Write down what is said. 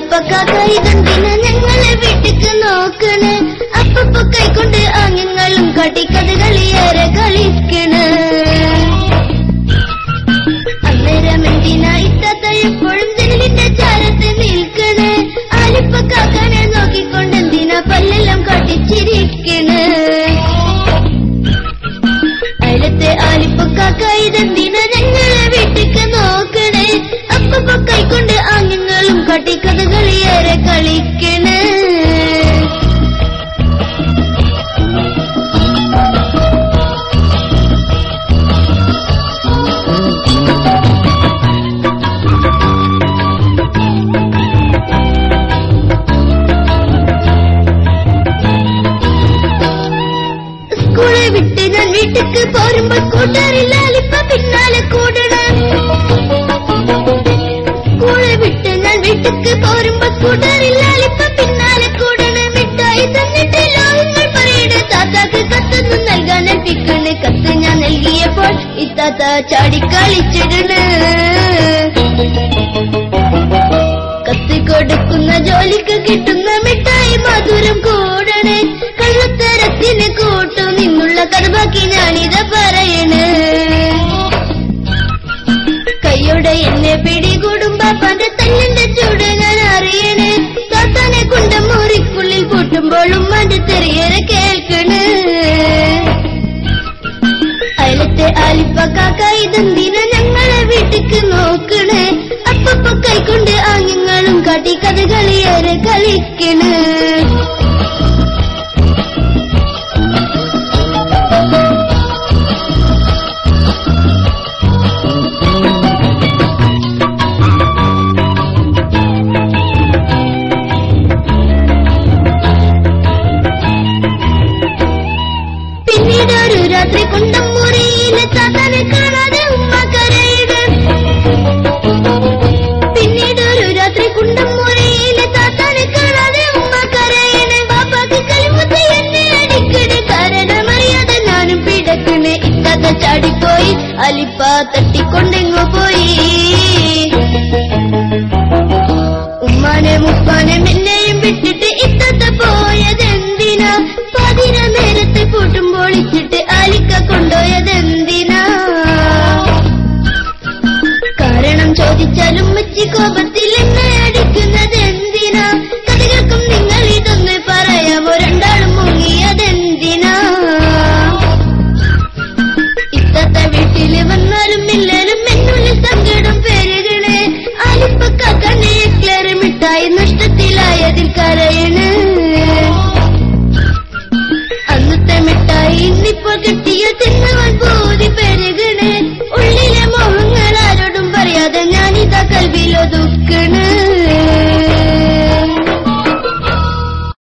ആലിപ്പക്കാക്ക ഇതെന്തിന ഞങ്ങളെ വീട്ടിക്ക് നോക്കണ് അപ്പപ്പോ കൈക്കൊണ്ട് ആംഗ്യങ്ങളും കാട്ടി കഥകളിയേറെ കളിക്കണ് അന്നേരം എന്തിനാ ഇത്താത്ത എപ്പോഴും ജനലിന്റെ ചാരത്ത് നിൽക്കണ് ആലിപ്പക്കാക്കനെ നോക്കിക്കൊണ്ട് എന്തിനാ പല്ലെല്ലാം കാട്ടിച്ചിരിക്കണ് അയലത്തെ ആലിപ്പക്കാക്ക ഇതെന്തിന ഞങ്ങളെ വീട്ടിക്ക് നോക്കണേ അപ്പപ്പോ കൈക്കൊണ്ട് ആംഗ്യങ്ങളും കാട്ടി കഥകളിയേറെ കളിക്കണ് സ്കൂളെ വിട്ട് ഞാൻ വീട്ടിക്ക് പോരുമ്പോ കൂട്ടുകാരിൽ ആലിപ്പ പിന്നാലെ കൂടണം സ്കൂളെ വിട്ട് ഞാൻ വീട്ടിക്ക് പോരുമ്പോ കൂട്ടുകാരിൽ ആലിപ്പ പിന്നാലെ കൂടണം മിഠായി തന്നിട്ട് ലോകങ്ങൾ പറയണ താത്താക്ക് കത്തൊന്നും നൽകാൻ ഏൽപ്പിക്കണ് കത്ത് ഞാൻ നൽകിയപ്പോൾ ഇത്താത്ത ചാടിക്കളിച്ചിടണ് കത്ത് കൊടുക്കുന്ന ജോലിക്ക് കിട്ടുന്ന മിഠായി മധുരം കൂടണേ കള്ളത്തരത്തിന് കൂട്ടു നിന്നുള്ള കഥ ബാക്കി ഞാനിത് പറയണ് കൈയോടെ എന്നെ പിടികൂടും ബാപ്പാന്റെ തല്ലിന്റെ ചൂട് ഞാൻ അറിയണേ താത്താനെ കൊണ്ട് മുറിക്കുള്ളിൽ പൂട്ടുമ്പോഴും അത് തെറിയേറെ കേൾക്കണ് അയലത്തെ ആലിപ്പക്കാക്ക ഇതെന്തിന ഞങ്ങളെ വീട്ടിക്ക് നോക്കണേ അപ്പപ്പോ കൈക്കൊണ്ട് ആംഗ്യങ്ങളും കാട്ടി കഥകളിയേറെ കളിക്കണ് പിന്നീട് ഒരു രാത്രി കുണ്ടം മുറിയിലെ താത്താനെ കാണാതെ ഉമ്മ കരയിടും പിന്നീട് ഒരു രാത്രി കുണ്ടം മുറിയിലെ താത്താനെ കാണാതെ ഉമ്മ കരയിണ് ബാപ്പാക്ക് കലിമുത്തി എന്നെ അടിക്കണ് കാരണമറിയാതെ ഞാനും പിടക്കണ് ഇത്താത്ത ചാടിപ്പോയി അലിപ്പ തട്ടിക്കൊണ്ടെങ്ങോ പോയി ഉമ്മാനെ മുപ്പാനെ എന്നെയും വിട്ട്